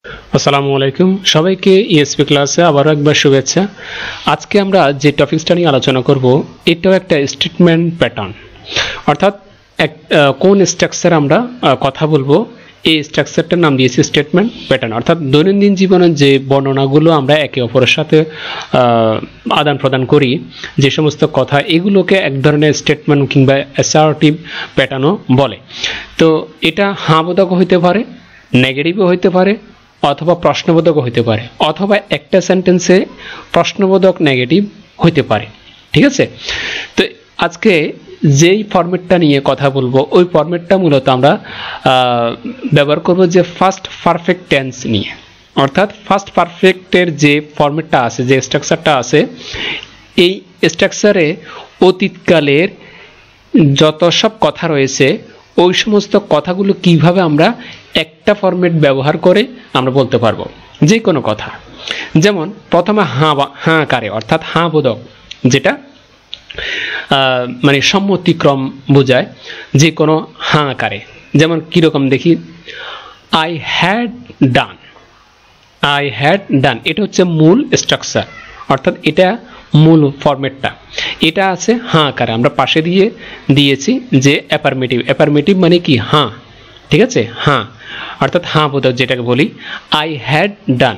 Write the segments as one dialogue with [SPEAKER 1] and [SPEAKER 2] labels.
[SPEAKER 1] আসসালামু আলাইকুম সবাইকে ইএসপি ক্লাসে আবারও একবার শুভেচ্ছা। আজকে আমরা যে টপিকসটা নিয়ে আলোচনা করব এটাও একটা স্টেটমেন্ট প্যাটার্ন, অর্থাৎ কোন স্ট্রাকচার আমরা কথা বলবো এই স্ট্রাকচারটার নাম দিয়েছি স্টেটমেন্ট প্যাটার্ন। অর্থাৎ দৈনন্দিন জীবনের যে বর্ণনাগুলো আমরা একে অপরের সাথে আদান প্রদান করি, যে সমস্ত কথা, এগুলোকে এক ধরনের স্টেটমেন্ট কিংবা অ্যাসার্টিভ প্যাটার্নও বলে। তো এটা হাঁবোধক হইতে পারে, নেগেটিভও হইতে পারে, অথবা প্রশ্নবোধক হইতে পারে, অথবা একটা সেন্টেন্সে প্রশ্নবোধক নেগেটিভ হইতে পারে। ঠিক আছে, তো আজকে যেই ফরম্যাটটা নিয়ে কথা বলবো ওই ফরম্যাটটা মূলত আমরা ব্যবহার করব যে ফার্স্ট পারফেক্ট টেন্স নিয়ে। অর্থাৎ ফার্স্ট পারফেক্টের যে ফরম্যাটটা আছে, যে স্ট্রাকচারটা আছে, এই স্ট্রাকচারে অতীতকালের যত সব কথা রয়েছে ওই সমস্ত কথাগুলো কিভাবে আমরা একটা ফরম্যাট ব্যবহার করে আমরা বলতে পারবো যে কোনো কথা। যেমন প্রথমে হাঁ আকারে, অর্থাৎ হাঁ বোধক, যেটা মানে সম্মতিক্রম বোঝায়, যে কোনো হাঁ আকারে। যেমন কীরকম দেখি, I had done, I had done, এটা হচ্ছে মূল স্ট্রাকচার, অর্থাৎ এটা মূল ফরম্যাটটা। এটা আছে হাঁ আকারে, আমরা পাশে দিয়েছি যে অ্যাফার্মেটিভ। অ্যাফার্মেটিভ মানে কি? হাঁ। ঠিক আছে, হাঁ, অর্থাৎ হাঁ বোধক যেটাকে বলি। আই হ্যাড ডান,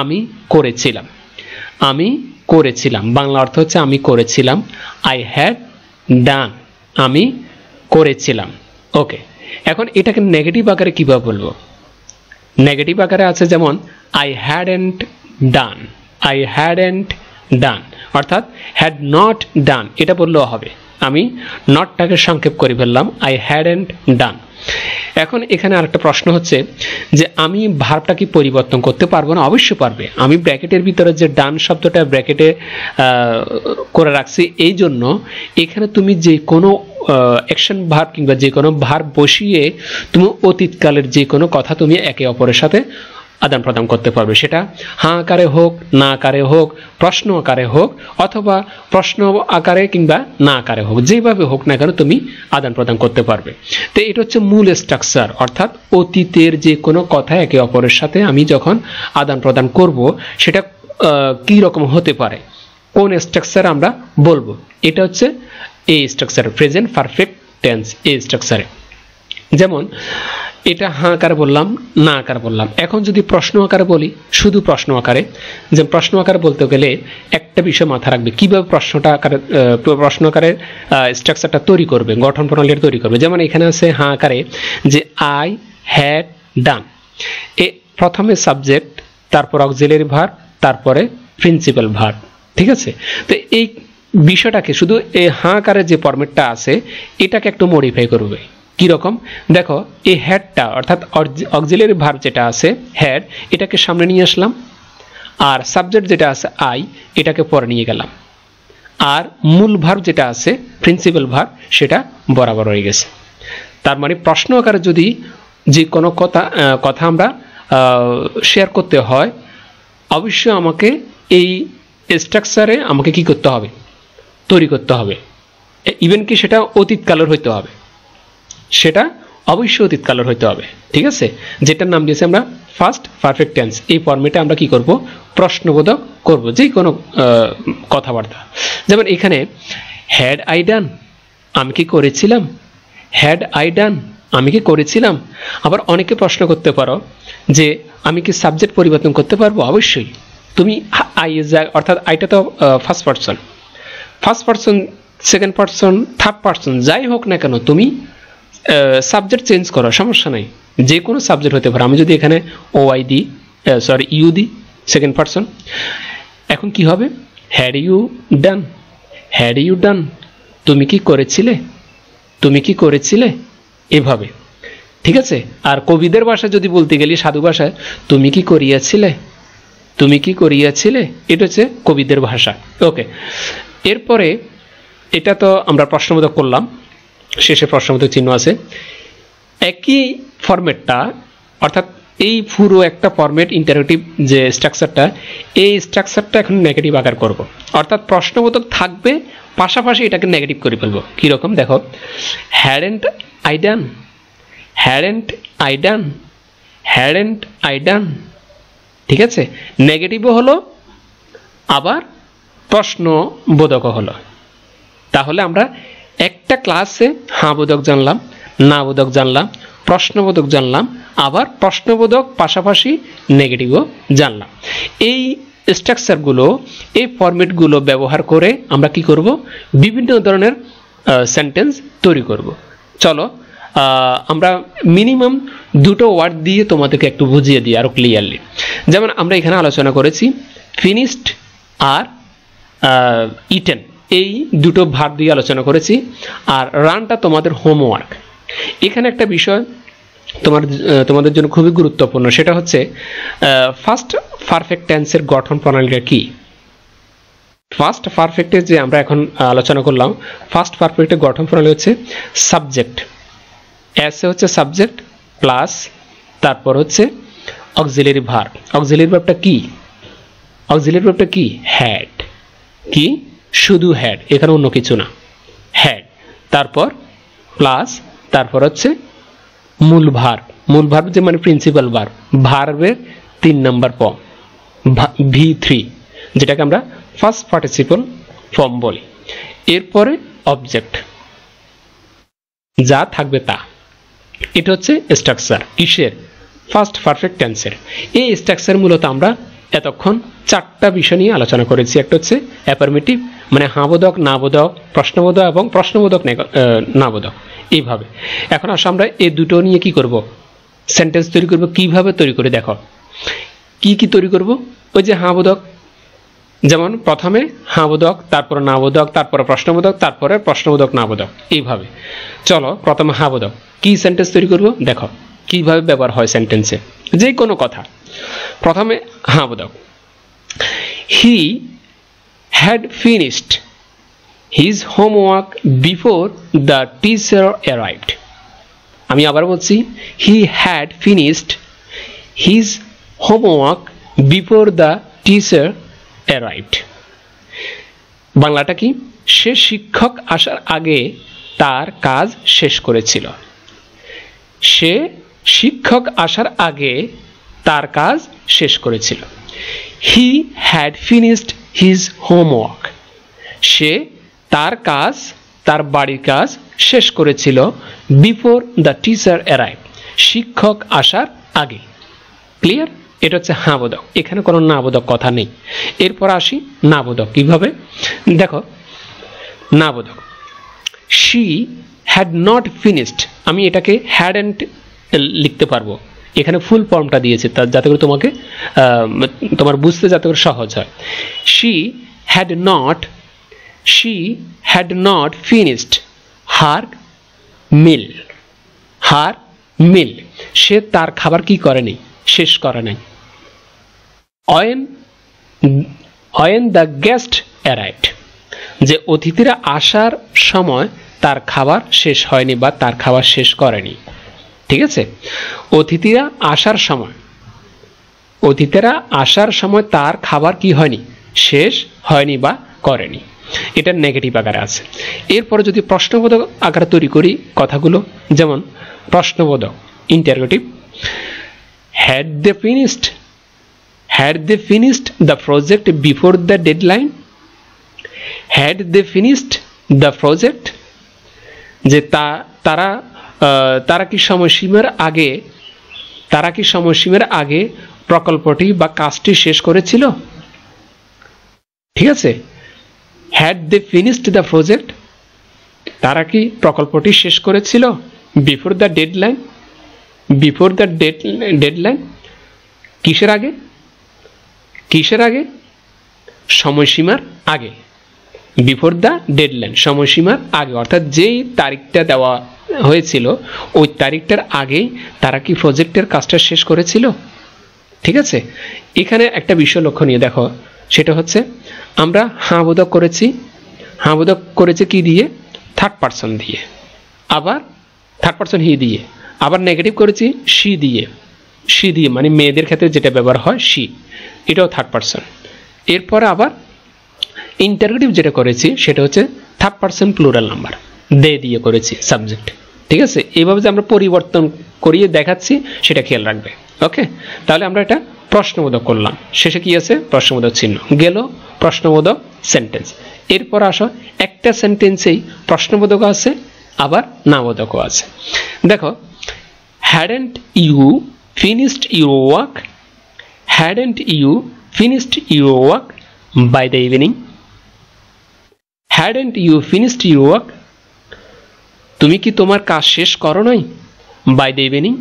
[SPEAKER 1] আমি করেছিলাম, আমি করেছিলাম, বাংলা অর্থ হচ্ছে আমি করেছিলাম। আই হ্যাড ডান, আমি করেছিলাম। ওকে, এখন এটাকে নেগেটিভ আকারে কীভাবে বলবো? নেগেটিভ আকারে আছে যেমন I hadn't done, I hadn't done, অর্থাৎ হ্যাড নট ডান, এটা বললেও হবে। আমি নটটাকে সংক্ষেপ করে ফেললাম, আই হ্যাডন্ট ডান। এখন এখানে আরেকটা প্রশ্ন হচ্ছে যে আমি ভার্বটা কি পরিবর্তন করতে পারবো না? অবশ্যই পারবে। আমি ব্র্যাকেটের ভিতরে যে ডান শব্দটা ব্র্যাকেটে করে রাখছি, এই জন্য এখানে তুমি যে কোনো অ্যাকশন ভার্ব কিংবা যে কোনো ভার্ব বসিয়ে তুমি অতীতকালের যে কোনো কথা তুমি একে অপরের সাথে আদান প্রদান করতে পারবে। সেটা হাঁ আকারে হোক, না আকারে হোক, প্রশ্ন আকারে হোক, অথবা প্রশ্ন আকারে কিংবা না আকারে হোক, যেভাবে হোক না কেন তুমি আদান প্রদান করতে পারবে। তো এটা হচ্ছে মূল স্ট্রাকচার, অর্থাৎ অতীতের যে কোনো কথা একে অপরের সাথে আমি যখন আদান প্রদান করব সেটা কি রকম হতে পারে, কোন স্ট্রাকচার আমরা বলবো, এটা হচ্ছে এই স্ট্রাকচার, প্রেজেন্ট পারফেক্ট টেন্স এই স্ট্রাকচারে। যেমন এটা হাঁ আকারে বললাম, না আকারে বললাম। এখন যদি প্রশ্ন আকারে বলি, শুধু প্রশ্ন আকারে, যে প্রশ্ন আকারে বলতে গেলে একটা বিষয় মাথায় রাখবে, কীভাবে প্রশ্ন আকারে স্ট্রাকচারটা তৈরি করবে, গঠন প্রণালীটা তৈরি করবে। যেমন এখানে আছে হাঁ আকারে যে আই হ্যাড ডান, এ প্রথমে সাবজেক্ট, তারপর অক্সিলারি ভার্ব, তারপরে প্রিন্সিপাল ভার্ব। ঠিক আছে, তো এই বিষয়টাকে শুধু এই হাঁ আকারে যে ফরম্যাটটা আছে এটাকে একটু মডিফাই করবে। কীরকম দেখো, এই হ্যাডটা অর্থাৎ অক্সিলারি ভার্ব যেটা আছে হ্যাড, এটাকে সামনে নিয়ে আসলাম, আর সাবজেক্ট যেটা আছে আই, এটাকে পরে নিয়ে গেলাম, আর মূল ভার্ব যেটা আছে প্রিন্সিপাল ভার্ব সেটা বরাবর হয়ে গেছে। তার মানে প্রশ্ন আকারে যদি যে কোনো কথা আমরা শেয়ার করতে হয়, অবশ্যই আমাকে এই স্ট্রাকচারে আমাকে কি করতে হবে? তৈরি করতে হবে। ইভেন কি সেটা অতীতকালের হইতে হবে, সেটা অবশ্যই অতীতকালের হইতে হবে। ঠিক আছে, যেটার নাম দিয়েছি আমরা ফার্স্ট পারফেক্ট টেন্স। এই ফরম্যাটে আমরা কি করব? প্রশ্নবোধক করব যে কোনো কথাবার্তা। যেমন এখানে হ্যাড আই ডান, আমি কি করেছিলাম, হ্যাড আই ডান, আমি কি করেছিলাম। আবার অনেকে প্রশ্ন করতে পারো যে আমি কি সাবজেক্ট পরিবর্তন করতে পারবো? অবশ্যই। তুমি আই, অর্থাৎ আইটা তো first person, second person, third person, যাই হোক না কেন তুমি সাবজেক্ট চেঞ্জ করো, সমস্যা নাই, যে কোনো সাবজেক্ট হতে পারে। আমি যদি এখানে ওআই দিই, ইউ দিই, সেকেন্ড পারসন, এখন কি হবে? Had you done, had you done, তুমি কি করেছিলে, তুমি কি করেছিলে, এভাবে। ঠিক আছে, আর কবিদের ভাষায় যদি বলতে গেলি, সাধু ভাষায়, তুমি কি করিয়াছিলে, তুমি কি করিয়াছিলে, এটা হচ্ছে কবিদের ভাষা। ওকে, এরপরে এটা তো আমরা প্রশ্নবোধক করলাম, শেষে প্রশ্নবোধক চিহ্ন আছে। একই ফরম্যাটটা, অর্থাৎ এই পুরো একটা ফরম্যাট ইন্টারেক্টিভ যে স্ট্রাকচারটা, এই স্ট্রাকচারটা এখন নেগেটিভ আকার করব। অর্থাৎ প্রশ্নবোধক থাকবে, পাশাপাশি এটাকে নেগেটিভ করে ফেলবো। কীরকম দেখো, hadn't I done, hadn't I done, hadn't I done, ঠিক আছে, নেগেটিভও হলো আবার প্রশ্নবোধকও হলো। তাহলে আমরা একটা ক্লাসে হ্যাঁ বোধক জানলাম, না বোধক জানলাম, প্রশ্নবোধক জানলাম, আবার প্রশ্নবোধক পাশাপাশি নেগেটিভও জানলাম। এই স্ট্রাকচারগুলো, এই ফরম্যাটগুলো ব্যবহার করে আমরা কি করব, বিভিন্ন ধরনের সেন্টেন্স তৈরি করব। চলো আমরা মিনিমাম দুটো ওয়ার্ড দিয়ে তোমাদেরকে একটু বুঝিয়ে দিই আরো ক্লিয়ারলি। যেমন আমরা এখানে আলোচনা করেছি ফিনিশড আর ইটেন, এই দুটো ভার্ব দিয়ে আলোচনা করেছি। আর রানটা তোমাদের হোমওয়ার্ক। এখানে একটা বিষয় তোমাদের জন্য খুবই গুরুত্বপূর্ণ, সেটা হচ্ছে ফার্স্ট পারফেক্ট টেন্সের গঠন প্রণালীটা কি। ফার্স্ট পারফেক্টে যে আমরা এখন আলোচনা করলাম, ফার্স্ট পারফেক্টের গঠন প্রণালী হচ্ছে সাবজেক্ট, এস এ হচ্ছে সাবজেক্ট প্লাস তারপর হচ্ছে অক্সিলারি ভার্ব। অক্সিলারি ভার্বটা কি? অক্সিলারি ভার্বটা কি? হ্যাড। কি? শুধু হ্যাড, এখানে অন্য কিছু না, হ্যাড। তারপর প্লাস তারপর হচ্ছে মূল ভার্ব। মূল ভার্ব যে মানে প্রিন্সিপাল ভার্ব, ভার্বের 3 নম্বর ফর্ম V3, যেটাকে আমরা ফার্স্ট পার্টিসিপল ফর্ম বলি। এরপরে অবজেক্ট, যা থাকবে তা। এটা হচ্ছে স্ট্রাকচার কিসের? ফার্স্ট পারফেক্ট টেন্সের। এই স্ট্রাকচার মূলত আমরা এতক্ষণ 4টা বিষয় নিয়ে আলোচনা করেছি। একটা হচ্ছে অ্যাফার্মেটিভ, মানে হাবোধক, নাবোধক, প্রশ্নবোধক এবং প্রশ্নবোধক নাবোধক, এইভাবে। এখন আসলে আমরা এই দুটো নিয়ে কি করব, সেন্টেন্স তৈরি করব। কিভাবে তৈরি করে দেখো, কি কি তৈরি করব। ওই যে হাবোধক, যেমন প্রথমে হাবোধক, তারপর নাবোধক, তারপরে প্রশ্নবোধক, তারপরে প্রশ্নবোধক নাবোধক, এইভাবে। চলো প্রথমে হাবোধক। কি সেন্টেন্স তৈরি করব দেখো কিভাবে ব্যবহার হয় সেন্টেন্সে, যে কোনো কথা। প্রথমে হাবোধক, he had finished his homework before the teacher arrived. আমি আবার বলছি, he had finished his homework before the teacher arrived. বাংলাটা কি? সে শিক্ষক আসার আগে তার কাজ শেষ করেছিল। সে শিক্ষক আসার আগে তার কাজ শেষ করেছিল। He had finished his homework. সে তার কাজ, তার বাড়ির কাজ শেষ করেছিল বিফোর দ্য টিচার অ্যারাইভ, শিক্ষক আসার আগে। ক্লিয়ার? এটা হচ্ছে হাবোধক, এখানে কোনো নাবোধক কথা নেই। এরপর আসি নাবোধক। কিভাবে দেখো, নাবোধক শি হ্যাড নট ফিনিশড। আমি এটাকে হ্যাডন্ট লিখতে পারবো, এখানে ফুল ফর্মটা দিয়েছে যাতে করে তোমার বুঝতে যাতে করে সহজ হয়। She had not finished her meal. Her meal, সে তার খাবার কি করেনি, শেষ করে নাই। when the guest arrived, যে অতিথিরা আসার সময় তার খাবার শেষ হয়নি বা তার খাবার শেষ করেনি। ঠিক আছে, অতিথিরা আসার সময় তার খাবার কি হয়নি, শেষ হয়নি বা করেনি। এটা নেগেটিভ আকারে আছে। এরপরে যদি প্রশ্নবোধক আকারে তৈরি করি কথাগুলো, যেমন প্রশ্নবোধক interrogative, had they finished the project before the deadline? Had they finished the project, যে তারা কি সময়সীমার আগে প্রকল্পটি বা কাজটি শেষ করেছিল। ঠিক আছে, had they finished the project, তারা কি প্রকল্পটি শেষ করেছিল before the deadline? কিসের আগে? সময়সীমার আগে। বিফোর দ্য ডেডলাইন, সময়সীমার আগে, অর্থাৎ যেই তারিখটা দেওয়া হয়েছিল ওই তারিখটার আগেই তারা কি প্রজেক্টের কাজটা শেষ করেছিল। ঠিক আছে, এখানে একটা বিষয় লক্ষণীয় দেখো, সেটা হচ্ছে আমরা হাবোধক করেছি কি দিয়ে, থার্ড পারসন দিয়ে, আবার থার্ড পারসন হি দিয়ে, আবার নেগেটিভ করেছি শি দিয়ে মানে মেয়েদের ক্ষেত্রে যেটা ব্যবহার হয় শি, এটাও থার্ড পারসন। এরপরে আবার ইন্টারোগেটিভ যেটা করেছি সেটা হচ্ছে থার্ড পারসন প্লুরাল নাম্বার, দে দিয়ে করেছি সাবজেক্ট। ঠিক আছে, এইভাবে যে আমরা পরিবর্তন করিয়ে দেখাচ্ছি সেটা খেয়াল রাখবে। ওকে, তাহলে আমরা এটা প্রশ্নবোধক করলাম, শেষে কি আছে প্রশ্নবোধক চিহ্ন, গেল প্রশ্নবোধক সেন্টেন্স। এরপর আসো একটা সেন্টেন্সেই প্রশ্নবোধক আছে আবার নাবোধকও আছে। দেখো, hadn't you finished your work, hadn't you finished your work by the evening, hadn't you finished your work, তুমি কি তোমার কাজ শেষ করো নাই by the evening,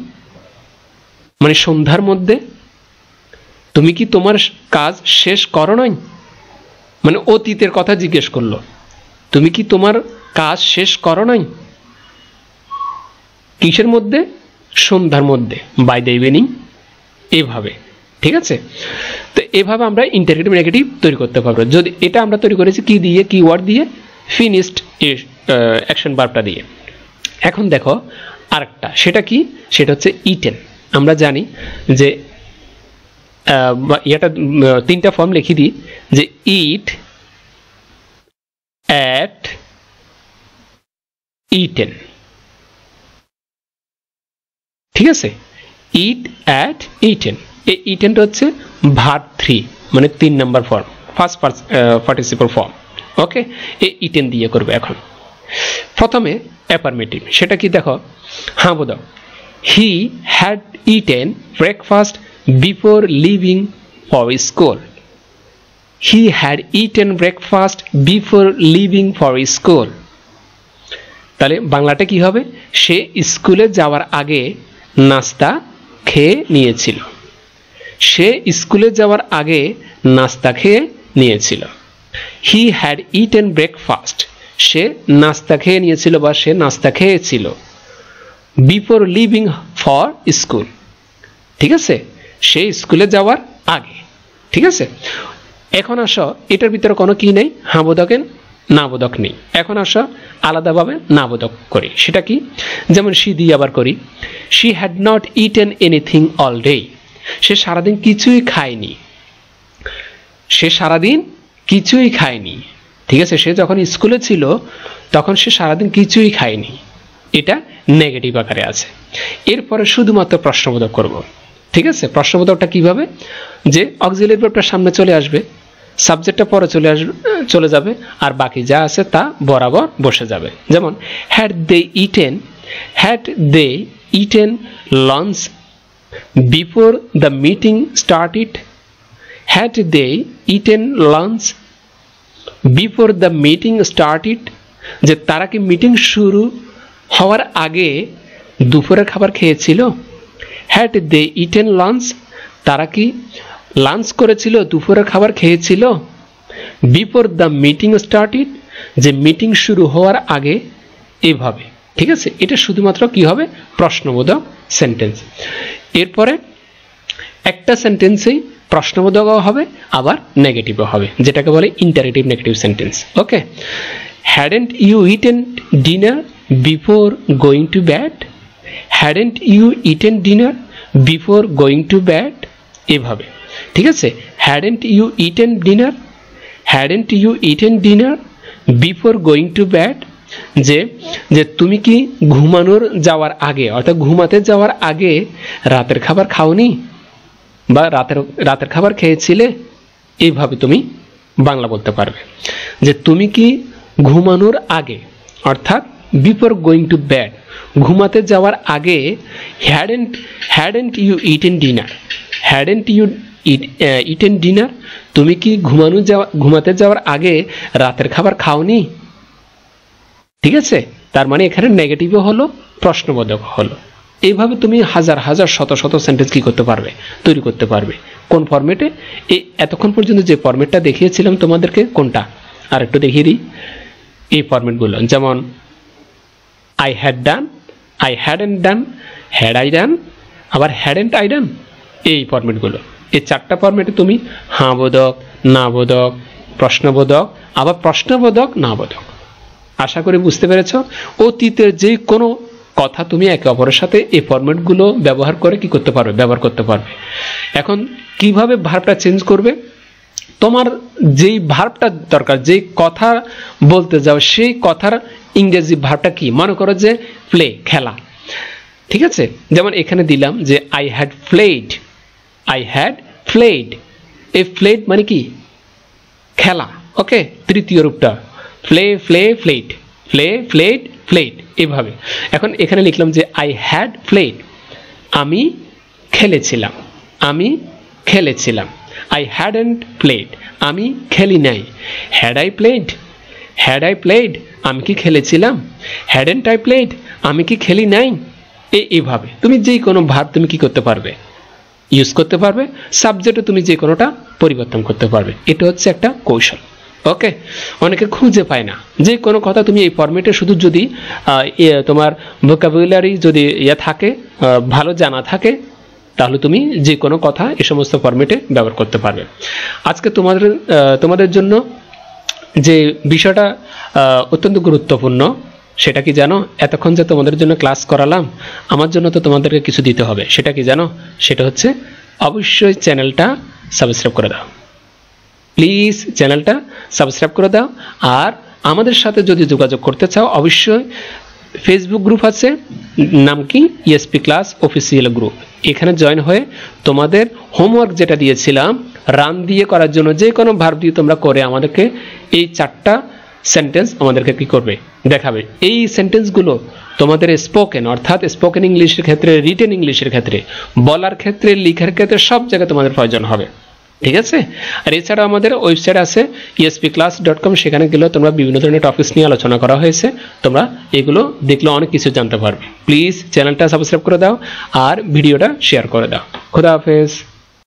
[SPEAKER 1] মানে সন্ধ্যার মধ্যে, তুমি কি তোমার কাজ শেষ করো নাই, মানে অতীতের কথা জিজ্ঞেস করলো, তুমি কি তোমার কাজ শেষ করো নাই কিসের মধ্যে, সন্ধ্যার মধ্যে, বাই দ্য ইভিনিং, এভাবে। ঠিক আছে, তো এভাবে আমরা ইন্টারগেটিভ নেগেটিভ তৈরি করতে পারবো। যদি এটা আমরা তৈরি করেছি কি দিয়ে, কিওয়ার্ড দিয়ে, ফিনিশড অ্যাকশন ভার্বটা দিয়ে। এখন দেখো আরেকটা, সেটা কি, সেটা হচ্ছে ইটেন। আমরা জানি যে এটা তিনটা ফর্ম লিখে দিই, যে ইট, অ্যাট, ইটেন। ঠিক আছে, ইট, অ্যাট, ইটেন। এই ইটেনটা হচ্ছে ভার্ব 3, মানে 3 নম্বর ফর্ম, ফার্স্ট পার্টিসিপল ফর্ম। ওকে, এই ইটেন দিয়ে করবে। এখন প্রথমে অ্যাফার্মেটিভ, সেটা কি দেখো, হ্যাঁ বোধক, he had eaten breakfast before leaving for school, he had eaten breakfast before leaving for school. তাহলে বাংলাটা কি হবে, সে স্কুলে যাওয়ার আগে নাস্তা খেয়ে নিয়েছিল, সে স্কুলে যাওয়ার আগে নাস্তা খেয়ে নিয়েছিল। হি হ্যাড ইটেন ব্রেকফাস্ট, সে নাস্তা খেয়ে নিয়েছিল বা সে নাস্তা খেয়েছিল, বিফোর লিভিং ফর স্কুল। ঠিক আছে, সে স্কুলে যাওয়ার আগে। ঠিক আছে, এখন আসো এটার ভিতরে কোনো কি নেই, হ্যাঁ বোধকের নাবোধক নেই। এখন আসো আলাদাভাবে নাবোধক করি, সেটা কি, যেমন শি দিয়ে আবার করি, she had not eaten anything all day, সে সারাদিন কিছুই খায়নি, সে সারাদিন কিছুই খায়নি। ঠিক আছে, সে যখন স্কুলে ছিল তখন সে সারাদিন কিছুই খায়নি, এটা নেগেটিভ আকারে আছে। এরপরে শুধুমাত্র প্রশ্নবোধক করব। ঠিক আছে, প্রশ্নবোধকটা কিভাবে, যে অক্সিলারি ভার্বটা সামনে চলে আসবে, সাবজেক্টটা পরে চলে যাবে, আর বাকি যা আছে তা বরাবর বসে যাবে। যেমন had they eaten lunch before the meeting started, had they eaten lunch before the meeting started, যে তারা কি মিটিং শুরু হওয়ার আগে দুপুরের খাবার খেয়েছিল। হ্যাড দে ইটেন লাঞ্চ, তারা কি লাঞ্চ করেছিল, দুপুরের খাবার খেয়েছিল। বিফোর দ্য মিটিং স্টার্টেড, যে মিটিং শুরু হওয়ার আগে, এভাবে। ঠিক আছে, এটা শুধুমাত্র কি হবে, প্রশ্নবোধক সেন্টেন্স। এরপরে একটা সেন্টেন্সেই প্রশ্নবোধকও হবে আবার নেগেটিভও হবে, যেটাকে বলে interrogative negative sentence. Okay, hadn't you eaten dinner before going to bed, hadn't you eaten dinner before going to bed, এভাবে। ঠিক আছে, hadn't you eaten dinner, hadn't you eaten dinner before going to bed, যে তুমি কি ঘুমানোর যাওয়ার আগে, অর্থাৎ ঘুমাতে যাওয়ার আগে রাতের খাবার খাওনি বা রাতের খাবার খেয়েছিলে, এইভাবে তুমি বাংলা বলতে পারবে। যে তুমি কি ঘুমানোর আগে, অর্থাৎ বিফোর গোয়িং টু ব্যাড, ঘুমাতে যাওয়ার আগে, hadn't you eaten dinner, hadn't you eaten dinner, তুমি কি ঘুমাতে যাওয়ার আগে রাতের খাবার খাওনি। ঠিক আছে, তার মানে এখানে নেগেটিভও হলো প্রশ্নবোধক হলো। এইভাবে তুমি হাজার হাজার শত শত সেন্টেন্স কি করতে পারবে, তৈরি করতে পারবে। কোন ফরম্যাটে, এই এতক্ষণ পর্যন্ত যে ফরম্যাটটা দেখিয়েছিলাম তোমাদেরকে, কোনটা আর একটু দেখিয়ে দিই। এই ফরম্যাটগুলো, যেমন I had done, I hadn't done, had I done, আবার হ্যাডেন্ট আই ডান, এই ফরম্যাটগুলো। এই চারটা ফরম্যাটে তুমি হ্যাঁ বোধক, না বোধক, প্রশ্নবোধক, আবার প্রশ্নবোধক না বোধক। আশা করি বুঝতে পেরেছ। অতীতের যে কোনো কথা তুমি একে অপরের সাথে এই ফরম্যাটগুলো ব্যবহার করে কি করতে পারবে, ব্যবহার করতে পারবে। এখন কিভাবে ভার্বটা চেঞ্জ করবে, তোমার যেই ভার্বটা দরকার, যেই কথা বলতে যাও, সেই কথার ইংরেজি ভার্বটা কি, মনে করো যে প্লে, খেলা। ঠিক আছে, যেমন এখানে দিলাম যে I had played, I had fled, এই ফ্লেড মানে কি খেলা, ওকে, তৃতীয় রূপটা ফ্লে ফ্লে ফ্লেড, ফ্লে ফ্লেড ফ্লেড এভাবে। এখন এখানে লিখলাম যে আই হ্যাড প্লেড, আমি খেলেছিলাম, আমি খেলেছিলাম। আই হ্যাডন্ট প্লেড, আমি খেলি নাই। Had I played, had I played, আমি কি খেলেছিলাম। হ্যাডন্ট আই প্লেড, আমি কি খেলি নাই। এইভাবে তুমি যে কোনো ভার্ব তুমি কি করতে পারবে, ইউজ করতে পারবে, সাবজেক্টে তুমি যে কোনোটা পরিবর্তন করতে পারবে। এটা হচ্ছে একটা কৌশল, ওকে। অনেকে খুঁজে পায় না যে কোনো কথা তুমি এই ফরম্যাটে শুধু যদি তোমার ভোকাবুলারি যদি থাকে, ভালো জানা থাকে, তাহলে তুমি যে কোনো কথা এই সমস্ত ফরম্যাটে ব্যবহার করতে পারবে। আজকে তোমাদের জন্য যে বিষয়টা অত্যন্ত গুরুত্বপূর্ণ সেটা কি জানো? এতক্ষণ যে তোমাদের জন্য ক্লাস করালাম, আমার জন্য তো তোমাদেরকে কিছু দিতে হবে। সেটা কি জানো? সেটা হচ্ছে অবশ্যই চ্যানেলটা সাবস্ক্রাইব করে দাও, প্লিজ চ্যানেলটা সাবস্ক্রাইব করে দাও। আর আমাদের সাথে যদি যোগাযোগ করতে চাও, অবশ্যই ফেসবুক গ্রুপ আছে, নাম কি ইএসপি ক্লাস অফিসিয়াল গ্রুপ, এখানে জয়েন হয়ে তোমাদের হোমওয়ার্ক যেটা দিয়েছিলাম রান দিয়ে করার জন্য, যে কোনো ভার্ব দিয়ে তোমরা করে আমাদেরকে এই 4টা সেন্টেন্স আমাদেরকে কি করবে, দেখাবে। এই সেন্টেন্সগুলো তোমাদের স্পোকেন, অর্থাৎ স্পোকেন ইংলিশের ক্ষেত্রে, রিটেন ইংলিশের ক্ষেত্রে, বলার ক্ষেত্রে, লেখার ক্ষেত্রে সব জায়গায় তোমাদের প্রয়োজন হবে, ঠিক আছে? আর এছাড়া আমাদের ওয়েবসাইট আছে espclass.com, সেখানে গেলেও তোমরা বিভিন্ন ধরনের টপিকস নিয়ে আলোচনা করা হয়েছে, তোমরা এগুলো দেখলে অনেক কিছু জানতে পারবে। প্লিজ চ্যানেলটা সাবস্ক্রাইব করে দাও আর ভিডিওটা শেয়ার করে দাও। খোদা হাফেজ।